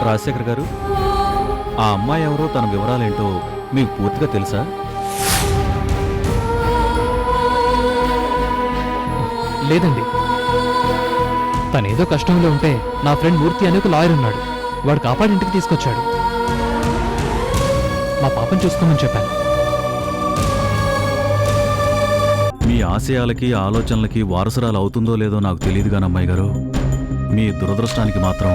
రాజశేఖర్ గారు, ఆ అమ్మాయి ఎవరో తన వివరాలేంటో మీకు పూర్తిగా తెలుసా? లేదండి. తనేదో కష్టంలో ఉంటే నా ఫ్రెండ్ మూర్తి అనే ఒక లాయర్ ఉన్నాడు. వాడు కాపాడి ఇంటికి తీసుకొచ్చాడు. మా పాపను చూసుకోమని చెప్పాను. మీ ఆశయాలకి ఆలోచనలకి వారసురాలు అవుతుందో లేదో నాకు తెలియదు కానీ అమ్మాయి గారు, మీ దురదృష్టానికి మాత్రం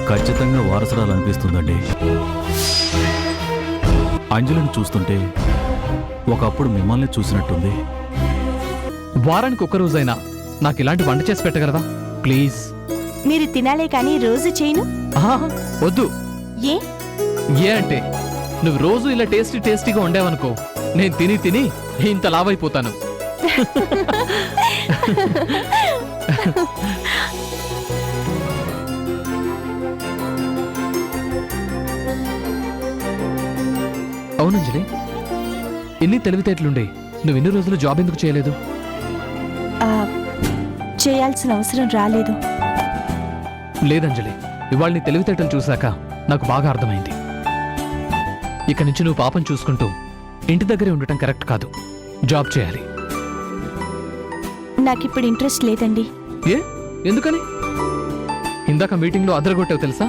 ఖచ్చితంగా వారసురాలు అనిపిస్తుందండి. అంజలిని చూస్తుంటే ఒకప్పుడు మిమ్మల్ని చూసినట్టుంది. వారానికి ఒక్క రోజైనా నాకు ఇలాంటి వంట చేసి పెట్టగలవా ప్లీజ్? మీరు తినాలే కానీ రోజు చేయను. వద్దు. ఏ ఏ అంటే నువ్వు రోజు ఇలా టేస్టీగా ఉండేవనుకో, నేను తిని తిని ఇంత లావైపోతాను. అవునంజలి, ఎన్ని తెలివితేటలుండే నువ్వు ఎన్ని రోజులు జాబ్ ఎందుకు చేయలేదు? చేయాల్సిన అవసరం రాలేదు. లేదంజలి, ఇవాళ నీ తెలివితేటలు చూశాక నాకు బాగా అర్థమైంది. ఇక నుంచి నువ్వు పాపం చూసుకుంటూ ఇంటి దగ్గరే ఉండటం కరెక్ట్ కాదు, జాబ్ చేయాలి. నాకిప్పుడు ఇంట్రెస్ట్ లేదండి. ఏ ఎందుకని? ఇందాక మీటింగ్లో అదరగొట్టావు తెలుసా?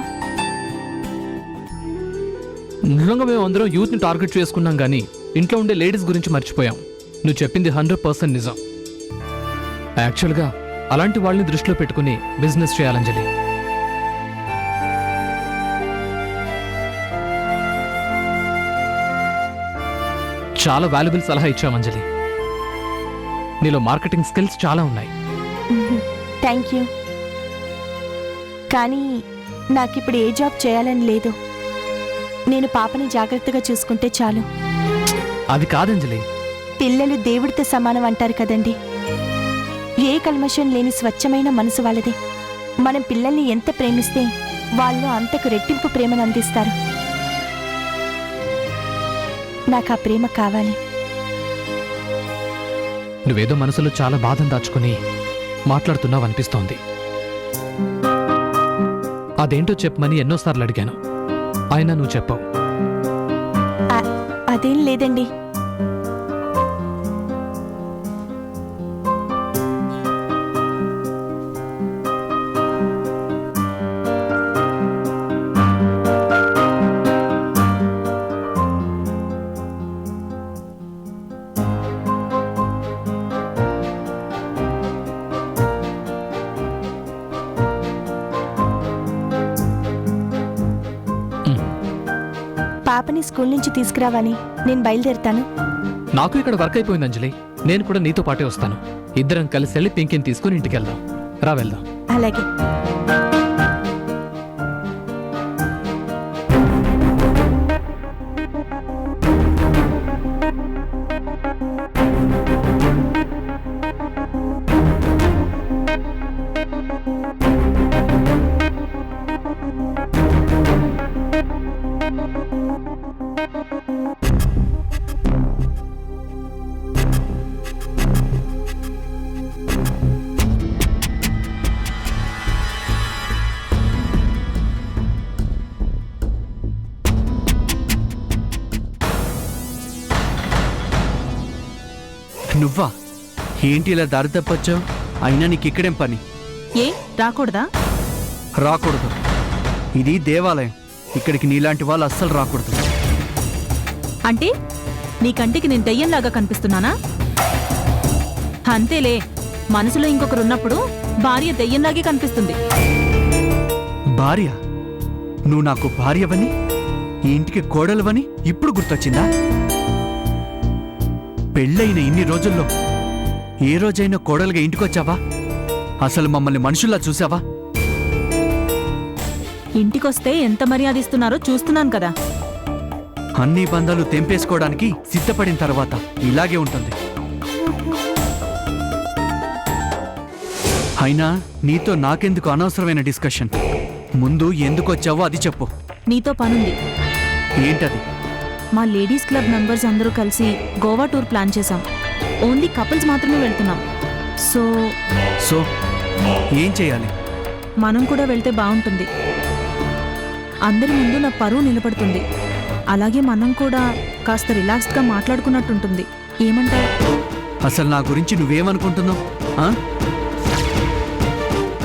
నిజంగా మేము అందరం యూత్ని టార్గెట్ చేసుకున్నాం కానీ ఇంట్లో ఉండే లేడీస్ గురించి మర్చిపోయాం. నువ్వు చెప్పింది 100% నిజం. యాక్చువల్గా అలాంటి వాళ్ళని దృష్టిలో పెట్టుకుని బిజినెస్ చేయాలంజలి. చాలా వాల్యుబుల్ సలహా ఇచ్చామంజలి. నీలో మార్కెటింగ్ స్కిల్స్ చాలా ఉన్నాయి. Thank you. కానీ నాకిప్పుడు ఏ జాబ్ చేయాలని లేదు. నేను పాపని జాగ్రత్తగా చూసుకుంటే చాలు. అది కాదంజలి. పిల్లలు దేవుడితో సమానం అంటారు కదండి. ఏ కల్మషం లేని స్వచ్ఛమైన మనసు వాళ్ళది. మనం పిల్లల్ని ఎంత ప్రేమిస్తే వాళ్ళు అంతకు రెట్టింపు ప్రేమను అందిస్తారు. నాకు ఆ ప్రేమ కావాలి. నువ్వేదో మనసులో చాలా బాధను దాచుకుని మాట్లాడుతున్నావు అనిపిస్తోంది. అదేంటో చెప్పమని ఎన్నోసార్లు అడిగాను, అయినా నువ్వు చెప్పావు. అదేం లేదండి. పాపని స్కూల్ నుంచి తీసుకురావాలి. నేను బయలుదేరుతాను. నాకు ఇక్కడ వర్క్ అయిపోయింది అంజలి. నేను కూడా నీతో పాటే వస్తాను. ఇద్దరం కలిసి వెళ్ళి పింకిని తీసుకుని ఇంటికి వెళ్దాం. రా వెళ్దాం. అలాగే. నువ్వా? ఏంటి ఇలా దారి తప్పొచ్చావు? అయినా నీకు ఇక్కడేం పని? ఏ రాకూడదా? రాకూడదు. ఇది దేవాలయం. ఇక్కడికి నీలాంటి వాళ్ళు అస్సలు రాకూడదు. అంటే నీ కంటికి నేను దెయ్యంలాగా కనిపిస్తున్నానా? అంతేలే, మనసులో ఇంకొకరున్నప్పుడు భార్య దెయ్యంలాగే కనిపిస్తుంది. భార్య? నువ్వు నాకు భార్యవని, ఈ ఇంటికి కోడలువని ఇప్పుడు గుర్తొచ్చిందా? పెళ్ళైన ఇన్ని రోజుల్లో ఏ రోజైనా కోడలుగా ఇంటికొచ్చావా? అసలు మమ్మల్ని మనుషుల్లా చూసావా? ఇంటికొస్తే ఎంత మర్యాద ఇస్తున్నారో చూస్తున్నాను కదా. అన్ని బంధాలు తెంపేసుకోవడానికి సిద్ధపడిన తర్వాత ఇలాగే ఉంటుంది. అయినా నీతో నాకెందుకు అనవసరమైన డిస్కషన్? ముందు ఎందుకు వచ్చావో అది చెప్పు. నీతో పనుంది. ఏంటది? మా లేడీస్ క్లబ్ మెంబర్స్ అందరూ కలిసి గోవా టూర్ ప్లాన్ చేశాం. ఓన్లీ కపుల్స్ మాత్రమే వెళ్తున్నాం. సో ఏం చేయాలి? మనం కూడా వెళ్తే బాగుంటుంది. అందరి ముందు నా పరువు నిలబడుతుంది. అలాగే మనం కూడా కాస్త రిలాక్స్డ్గా మాట్లాడుకున్నట్టుంటుంది. ఏమంటావు? అసలు నా గురించి నువ్వేమనుకుంటున్నావు ఆ?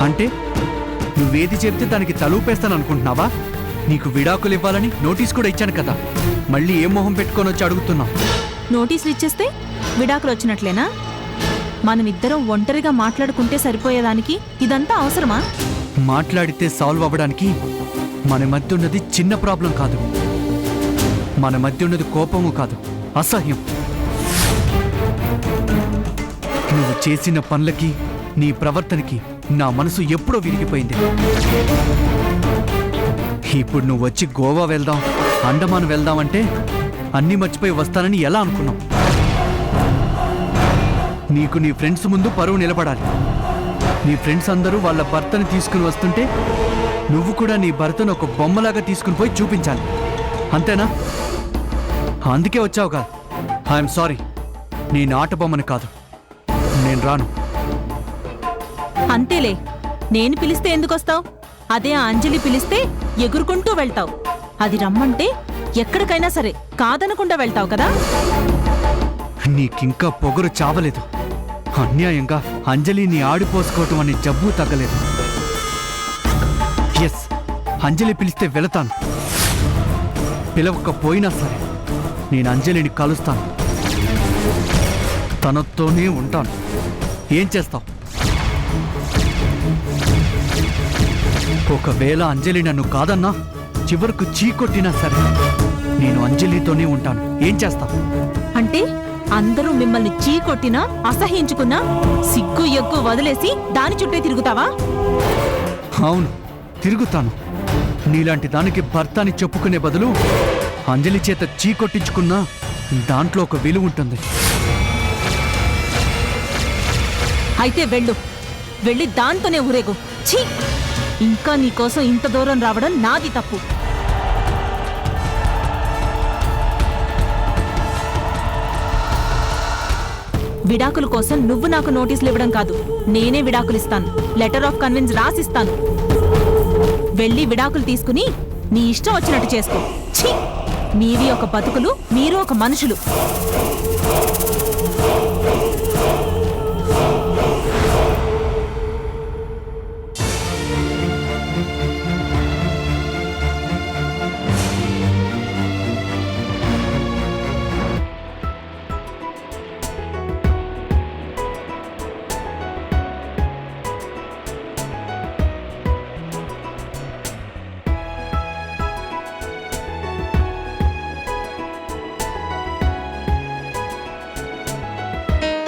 అంటే నువ్వేది చెప్తే దానికి తలూపేస్తాను అనుకుంటున్నావా? నీకు విడాకులు ఇవ్వాలని నోటీస్ కూడా ఇచ్చాను కదా, మళ్ళీ ఏం మొహం పెట్టుకొని వచ్చి అడుగుతున్నావు? నోటీసులు ఇచ్చేస్తే విడాకులు వచ్చినట్లేనా? మనమిద్దరం ఒంటరిగా మాట్లాడుకుంటే సరిపోయేదానికి ఇదంతా అవసరమా? మాట్లాడితే సాల్వ్ అవ్వడానికి మన మధ్య ఉన్నది చిన్న ప్రాబ్లం కాదు. మన మధ్య ఉన్నది కోపము కాదు, అసహ్యం. నువ్వు చేసిన పనులకి నీ ప్రవర్తనకి నా మనసు ఎప్పుడో విరిగిపోయింది. ఇప్పుడు నువ్వు వచ్చి గోవా వెళ్దాం, అండమాన్ వెళ్దాం అంటే అన్నీ మర్చిపోయి వస్తానని ఎలా అనుకున్నావు? నీకు నీ ఫ్రెండ్స్ ముందు పరువు నిలబడాలి. నీ ఫ్రెండ్స్ అందరూ వాళ్ళ భర్తను తీసుకుని వస్తుంటే నువ్వు కూడా నీ భర్తను ఒక బొమ్మలాగా తీసుకుని పోయి చూపించాలి. అంతేనా? అందుకే వచ్చావు కాదు. ఐఎమ్ సారీ, నీ నాట బొమ్మని కాదు. నేను రాను. అంతేలే, నేను పిలిస్తే ఎందుకొస్తావు? అదే ఆ అంజలి పిలిస్తే ఎగురుకుంటూ వెళ్తావు. అది రమ్మంటే ఎక్కడికైనా సరే కాదనకుండా వెళ్తావు కదా. నీకింకా పొగరు చావలేదు. అన్యాయంగా అంజలిని ఆడిపోసుకోవటం అనే జబ్బు తగ్గలేదు. ఎస్, అంజలి పిలిస్తే వెళతాను. పిలవకపోయినా సరే నేను అంజలిని కలుస్తాను, తనతోనే ఉంటాను. ఏం చేస్తావు? ఒకవేళ అంజలి నన్ను కాదన్నా, చివరకు చీకొట్టినా సరే నేను అంజలితోనే ఉంటాను. ఏం చేస్తావు? అంటే అందరూ మిమ్మల్ని చీకొట్టినా అసహ్యించుకున్నా సిగ్గు ఎగ్గు వదిలేసి దాని చుట్టే తిరుగుతావా? అవును, తిరుగుతాను. నీలాంటి దానికి భర్త అని చెప్పుకునే బదులు అంజలి చేత చీకొట్టించుకున్నా దాంట్లో ఒక విలువ ఉంటుంది. అయితే వెళ్ళు, వెళ్ళి దాంతోనే ఊరేగు. ఛీ, ఇంకా నీకోసం ఇంత దూరం రావడం నాది తప్పు. విడాకుల కోసం నువ్వు నాకు నోటీసులు ఇవ్వడం కాదు, నేనే విడాకులు ఇస్తాను. లెటర్ ఆఫ్ కన్విన్స్ రాసిస్తాను. వెళ్ళి విడాకులు తీసుకుని నీ ఇష్టం వచ్చినట్టు చేసుకో. ఛీ, మీవి ఒక బతుకులు, మీరు ఒక మనుషులు.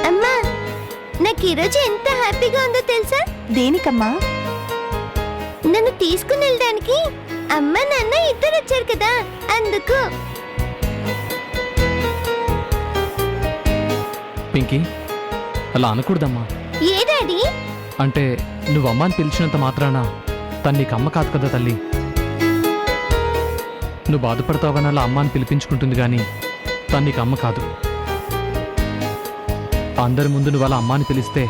అమ్మా, నాకు ఈరోజు ఎంత హ్యాపీగా ఉందో తెలుసా? దేనికమ్మా? నన్ను తీసుకుని వెళ్ళడానికి అమ్మ నాన్న ఇద్దరు వచ్చారు కదా, అందుకు. పింకీ, అలా అనకూడదమ్మా. ఏ డాడీ? అంటే నువ్వు అమ్మాని పిలిచినంత మాత్రాన తను నీకు అమ్మ కాదు కదా తల్లి. నువ్వు బాధపడతావని అలా అమ్మాని పిలిపించుకుంటుంది కానీ తను నీకు అమ్మ కాదు. అందరి ముందు నువ్వు అలా అమ్మాని పిలిస్తే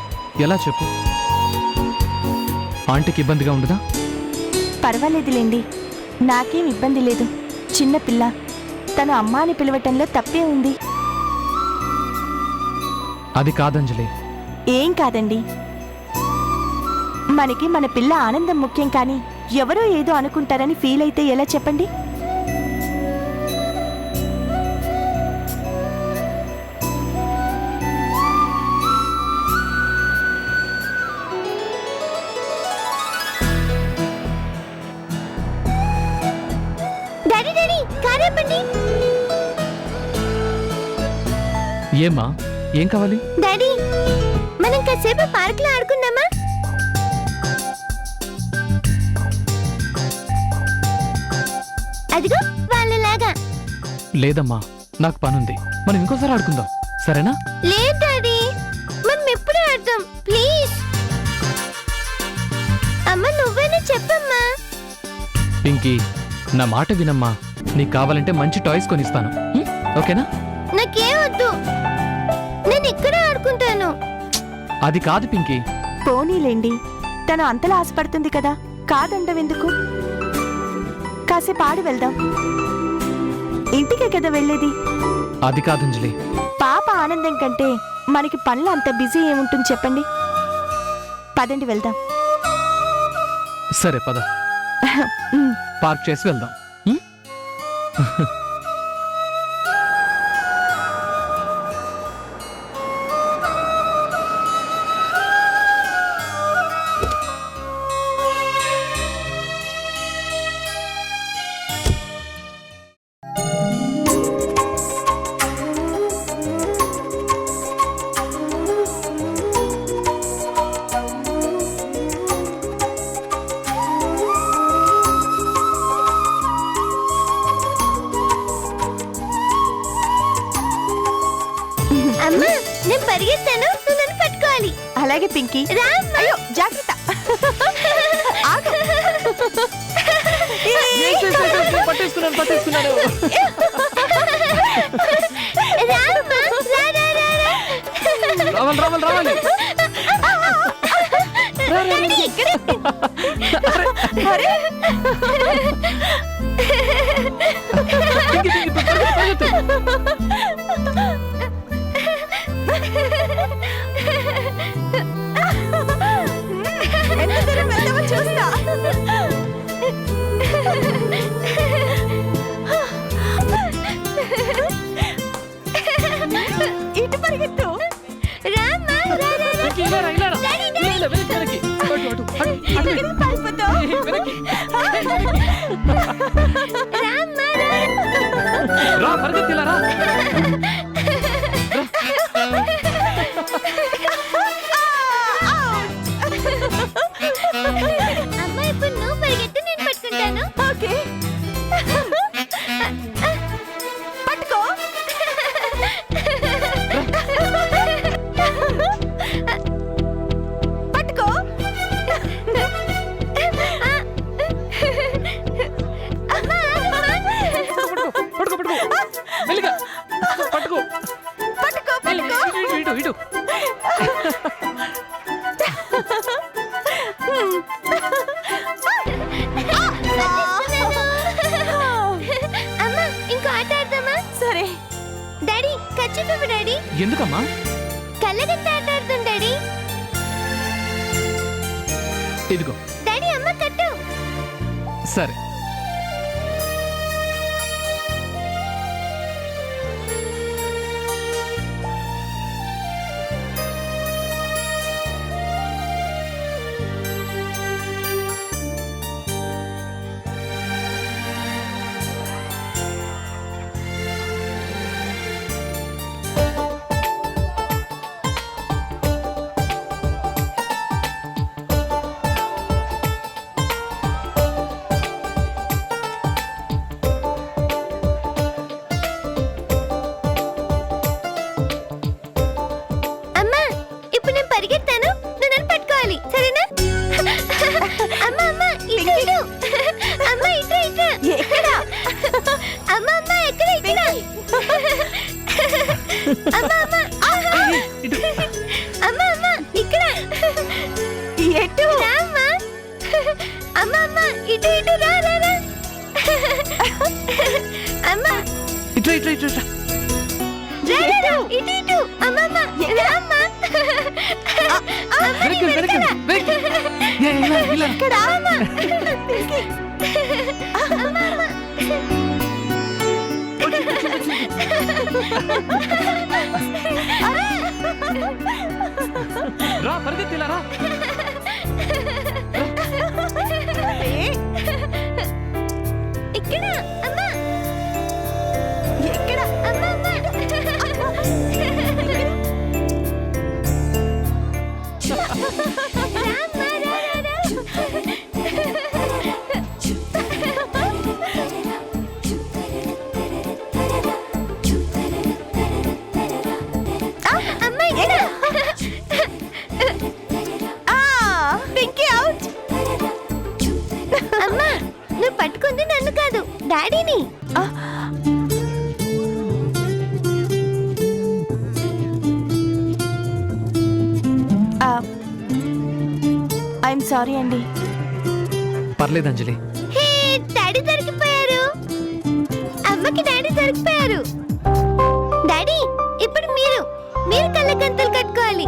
ఎలా చెప్పు? ఆంటీకి ఇబ్బందిగా ఉండదా? పర్వాలేదులేండి, నాకేం ఇబ్బంది లేదు. చిన్న పిల్ల, తను అమ్మ అని పిలవటంలో తప్పే ఉంది. అది కాదంజలి. ఏం కాదండి, మనకి మన పిల్ల ఆనందం ముఖ్యం, కానీ ఎవరో ఏదో అనుకుంటారని ఫీల్ అయితే ఎలా చెప్పండి? డాడీ డాడీ, కారేపండి. ఏమ్మా, ఏం కావాలి? డాడీ, మనం కాసేపు పార్క్ లో ఆడుకుందామా? అదిగో వాళ్ళలాగా. లేదమ్మా, నాకు పనుంది. మనం ఇంకోసారి ఆడుకుందాం, సరేనా? లేదు డాడీ, మనం ఎప్పుడు ఆడదాం ప్లీజ్. అమ్మ నువ్వేనా చెప్పమ్మా. పింకీ, నా మాట వినమ్మా. నీకు కావాలంటే మంచి టాయ్స్ కొనిస్తాను, ఓకేనా? నాకేం వద్దు, నేను ఇక్కడ ఆడుకుంటాను. అది కాదు పింకీ. పోనీలేండి, తను అంతలా ఆశపడుతుంది కదా, కాదండవెందుకు? కాసేపు ఆడి వెళ్దాం. ఇంటికే కదా వెళ్ళేది. అది కాదంజలి. పాప ఆనందం కంటే మనకి పనులు అంత బిజీ ఏముంటుంది చెప్పండి. పదండి వెళ్దాం. సరే పద, ఉమ్. పార్క్ చేసి వెళ్దాం. ఉం? అమ్మా, నేను పరిగెత్తాను, నువ్వు నన్ను పట్టుకోవాలి. అలాగే పింకీ. అయ్యో జాగ్రత్త. ఆగు. పట్టేసుకున్నాను, పట్టేసుకున్నాను. రావాలి రావాలి రావాలి. అరే. ఎంత దూరం వెళ్తామో చూస్తా. ఇటు పరిగెత్తు. రామ్మా, రా, రా, రా. ఇలారా, ఇలారా. Daddy, daddy. ఇలా, వెనక్కి, వెనక్కి. అటు, అటు, అటు, అటు. ఎక్కడికి పారిపోతావ్? వెనక్కి. రామ్మా, రా. రా, పరిగెత్తి, ఇలా రా. అమ్మా, ఇప్పుడు నువ్వు పరిగెత్తి, నేను పట్టుకుంటాను. ఓకే. పట్టుకో. పట్టుకో. అమ్మా, పట్టుకో, పట్టుకో. మెల్లిగా. పట్టుకో. పట్టుకో, పట్టుకో. ఇటు, ఇటు, ఇటు. అమ్మా, ఇంకో ఆట ఆడదామా? సరే. డాడీ, ఖచ్చితంగా డాడీ. ఎందుకమ్మా? కళ్ళగంత ఆట ఆడుతాం డాడీ. ఇదిగో. డాడీ, అమ్మ కట్టు. సరే. అమ్మా, ఇప్పుడు నేను పరిగెత్తాను, నువ్వు నన్ను పట్టుకోవాలి, సరేనా? అమ్మ, అమ్మ, ఇటు, ఇటు. అమ్మ, ఇటు, ఇటు. ఎక్కడ? అమ్మ, అమ్మ, ఎక్కడ, ఇక్కడ. అమ్మ, అమ్మ, ఆహా. ఇటు. అమ్మ, అమ్మ, ఇక్కడ. ఎటు? రామ్మా. అమ్మ, అమ్మ, ఇటు, ఇటు, రా, రా, రా. అమ్మ, ఇటు, ఇటు, ఇటు, ఇటు. రా, రా, రా. ఇటు, ఇటు. అమ్మ, అమ్మ, రామ్మా. అమ్మ, వెనక్కి, నేను వెనక్కి, ఇక్కడ. వెనక్కి. ఇలా, ఇలా. ఇక్కడ అమ్మ. అమ్మ, అమ్మ. రా, పరిగెత్తి, ఇలా రా. ఇక్కడ అమ్మ. ఎక్కడ? అమ్మ, అమ్మ. రామ్మా, రా, రా, రా. ఆ, అమ్మ, ఇక్కడ. పింకీ అవుట్. అమ్మా, నువ్వు పట్టుకుంది నన్ను కాదు, డాడీని. ఐఎమ్ సారీ అండి. పర్లేదు అంజలి. హే, డాడీ దొరికిపోయారు. అమ్మకి డాడీ దొరికిపోయారు. డాడీ ఇప్పుడు మీరు కళ్ళగంతలు కట్టుకోవాలి.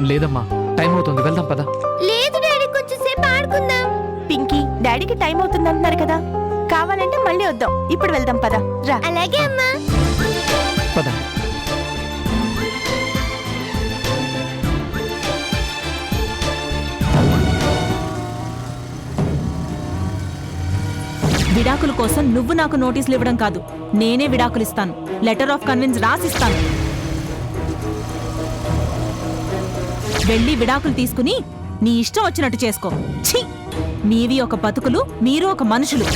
లేదమ్మా, టైం అవుతుంది, వెళ్దాం పద. లేదు డాడీ, కొంచెం సేపు ఆడుకుందాం. పింకీ, డాడీకి టైం అవుతుంది అంటున్నారు కదా, కావాలంటే మళ్ళీ వద్దాం. ఇప్పుడు వెళ్దాం పద. రా. అలాగే అమ్మా. పద. విడాకుల కోసం నువ్వు నాకు నోటీసులు ఇవ్వడం కాదు, నేనే విడాకులు ఇస్తాను. లెటర్ ఆఫ్ కన్విన్స్ రాసిస్తాను. వెళ్ళి విడాకులు తీసుకుని నీ ఇష్టం వచ్చినట్టు చేసుకో. ఛీ! మీవి ఒక బతుకులు, మీరు ఒక మనుషులు.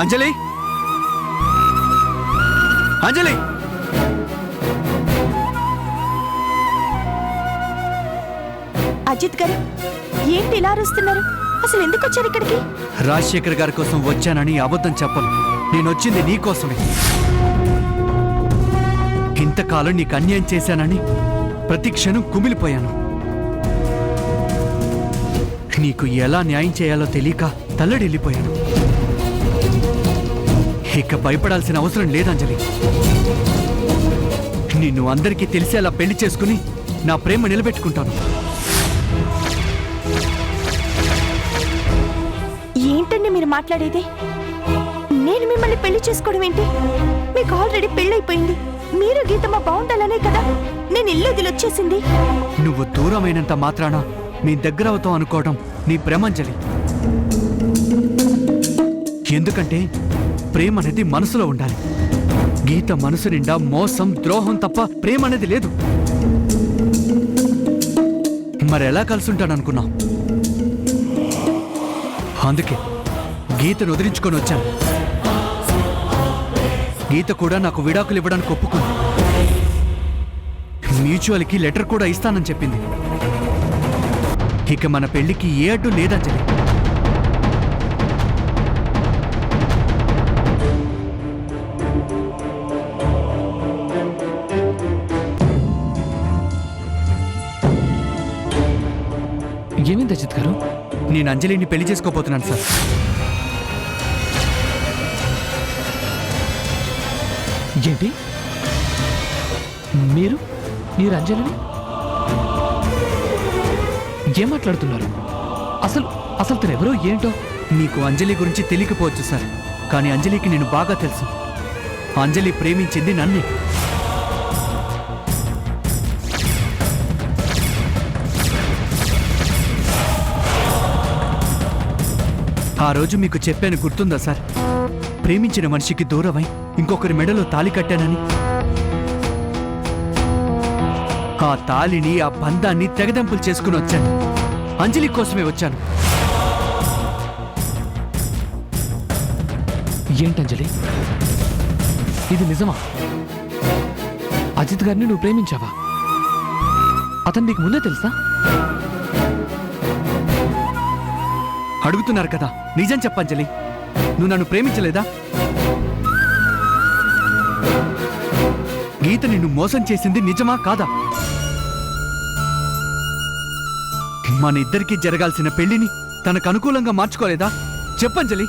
అంజలి, అంజలి, అజిత్ గారు, ఏంటి ఇలా అరుస్తున్నారు? అసలు ఎందుకు వచ్చారు ఇక్కడికి? రాజశేఖర్ గారి కోసం వచ్చానని అబద్ధం చెప్పను. నేను వచ్చింది నీ కోసమే. ఇంతకాలం నీకు అన్యాయం చేశానని ప్రతి క్షణం కుమిలిపోయాను. నీకు ఎలా న్యాయం చేయాలో తెలియక తల్లడిల్లిపోయాను. ఇక భయపడాల్సిన అవసరం లేదంజలి. నిన్ను అందరికీ తెలిసేలా పెళ్లి చేసుకుని నా ప్రేమ నిలబెట్టుకుంటాను. ఏంటండి మీరు మాట్లాడేది? నేను మిమ్మల్ని పెళ్లి చేసుకోవడం ఏంటి? మీకు ఆల్రెడీ పెళ్ళైపోయింది. మీరు గీతమ్మ బాగుండాలనే కదా నేను ఇల్లు వదిలొచ్చేసింది. నువ్వు దూరమైనంత మాత్రాన నీ దగ్గర అవుతావు అనుకోవడం నీ ప్రేమంజలి. ఎందుకంటే ప్రేమ అనేది మనసులో ఉండాలి. గీత మనసు నిండా మోసం, ద్రోహం తప్ప ప్రేమ అనేది లేదు. మరెలా కలుసుంటాననుకున్నావు? అందుకే గీతను వదిలించుకొని వచ్చాను. గీత కూడా నాకు విడాకులు ఇవ్వడానికి ఒప్పుకుంది. మ్యూచువల్కి లెటర్ కూడా ఇస్తానని చెప్పింది. ఇక మన పెళ్లికి ఏ అడ్డు లేదంజలి. ఏమైంది అజిత్ గారు? నేను అంజలిని పెళ్లి చేసుకోపోతున్నాను సార్. ఏంటి? మీరు అంజలిని ఏం మాట్లాడుతున్నారు? అసలు తను ఎవరో ఏంటో? మీకు అంజలి గురించి తెలియకపోవచ్చు సార్, కానీ అంజలికి నేను బాగా తెలుసు. అంజలి ప్రేమించింది నన్నే. ఆ రోజు మీకు చెప్పాను, గుర్తుందా సార్? ప్రేమించిన మనిషికి దూరమై ఇంకొకరి మెడలో తాళి కట్టానని. ఆ తాళిని, ఆ బంధాన్ని తెగదెంపులు చేసుకుని వచ్చాను. అంజలి కోసమే వచ్చాను. ఏంటంజలి, ఇది నిజమా? అజిత్ గారిని నువ్వు ప్రేమించావా? అతను నీకు ముందే తెలుసా? అడుగుతున్నారు కదా, నిజం చెప్పంజలి. నువ్వు నన్ను ప్రేమించలేదా? గీత నిన్ను మోసం చేసింది నిజమా కాదా? మన ఇద్దరికీ జరగాల్సిన పెళ్లిని తనకు అనుకూలంగా మార్చుకోలేదా? చెప్పంజలి.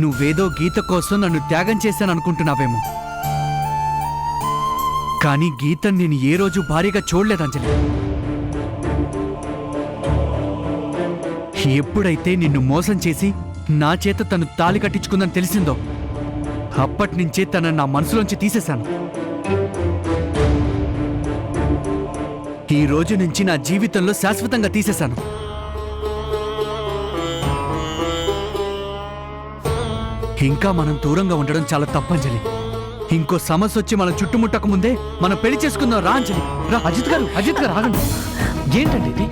నువ్వేదో గీత కోసం నన్ను త్యాగం చేశాననుకుంటున్నావేమో, కానీ గీతను నేను ఏ రోజు భారీగా చూడలేదంజలి. ఎప్పుడైతే నిన్ను మోసం చేసి నా చేత తను తాళి కట్టించుకుందని తెలిసిందో అప్పటినుంచే తనను నా మనసులోంచి తీసేశాను. ఈ రోజు నుంచి నా జీవితంలో శాశ్వతంగా తీసేశాను. ఇంకా మనం దూరంగా ఉండడం చాలా తప్పంజలి. ఇంకో సమస్య వచ్చి మనం చుట్టుముట్టక ముందే మనం పెళ్లి చేసుకుందాం రా అంజలి. రా. అజిత్ గారు ఆగండి. ఏంటండి ఇది?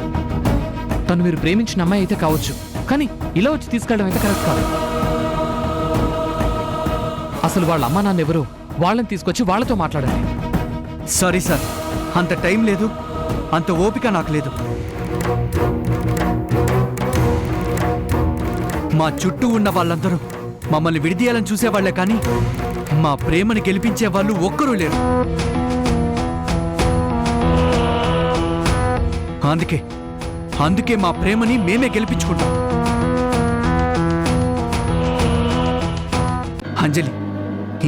తను మీరు ప్రేమించిన అమ్మాయి అయితే కావచ్చు, కానీ ఇలా వచ్చి తీసుకెళ్ళడం అయితే కరెక్ట్ కాదు. అసలు వాళ్ళ అమ్మా నాన్న ఎవరు, వాళ్ళని తీసుకొచ్చి వాళ్ళతో మాట్లాడండి. సారీ సార్, అంత టైం లేదు, అంత ఓపిక నాకు లేదు. మా చుట్టూ ఉన్న వాళ్ళందరూ మమ్మల్ని విడిదీయాలని చూసేవాళ్లే కానీ మా ప్రేమని గెలిపించే వాళ్ళు ఒక్కరూ లేరు. అందుకే మా ప్రేమని మేమే గెలిపించుకుంటాం. అంజలి,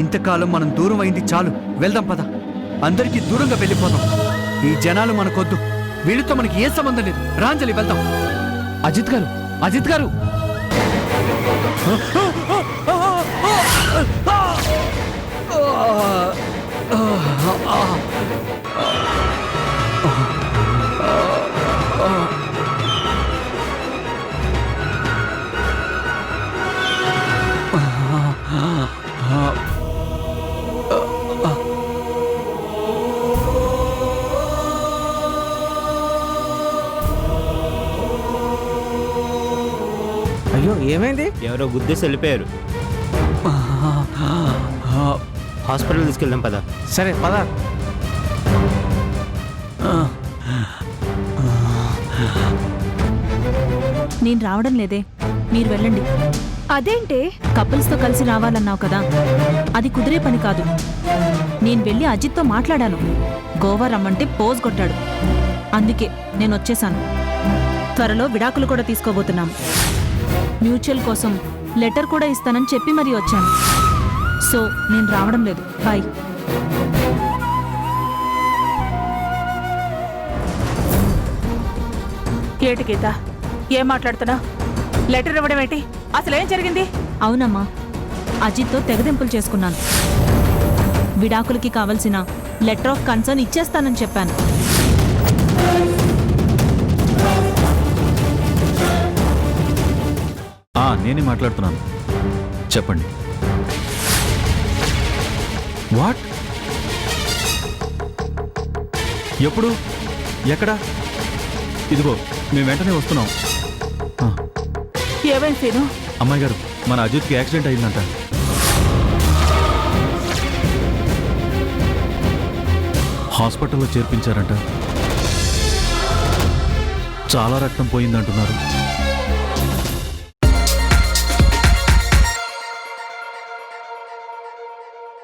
ఇంతకాలం మనం దూరం అయింది చాలు, వెళ్దాం పద. అందరికీ దూరంగా వెళ్ళిపోదాం. ఈ జనాలు మనకొద్దు, వీళ్ళతో మనకి ఏ సంబంధం లేదు. రాంజలి, వెళ్దాం. అజిత్ గారు, అజిత్ గారు! అయ్యో, ఏమైంది? ఎవరో గుద్దేసి వెళ్ళిపోయారు. హాస్పిటల్ తీసుకెళ్దాం పద. సరే పద. నేను రావడం లేదే, మీరు వెళ్ళండి. అదేంటే? కపుల్స్తో కలిసి రావాలన్నావు కదా, అది కుదిరే పని కాదు. నేను వెళ్ళి అజిత్తో మాట్లాడాను. గోవా రమ్మంటే పోజ్ కొట్టాడు. అందుకే నేను వచ్చేసాను. త్వరలో విడాకులు కూడా తీసుకోబోతున్నాం. మ్యూచువల్ కోసం లెటర్ కూడా ఇస్తానని చెప్పి మరీ వచ్చాను. సో నేను రావడం లేదు. బాయ్. ఏటి గీత, ఏం మాట్లాడుతున్నా? లెటర్ ఇవ్వడం ఏంటి? అసలేం జరిగింది? అవునమ్మా, అజిత్తో తెగదెంపులు చేసుకున్నాను. విడాకులకి కావలసిన లెటర్ ఆఫ్ కన్సర్న్ ఇచ్చేస్తానని చెప్పాను. నేనే మాట్లాడుతున్నాను. చెప్పండి. వాట్? ఎప్పుడు? ఎక్కడ? ఇదిగో మేము వెంటనే వస్తున్నాం. ఏమైంది సీను? అమ్మాయి గారు, మన అజిత్కి యాక్సిడెంట్ అయిందంట. హాస్పిటల్లో చేర్పించారంట. చాలా రక్తం పోయిందంటున్నారు.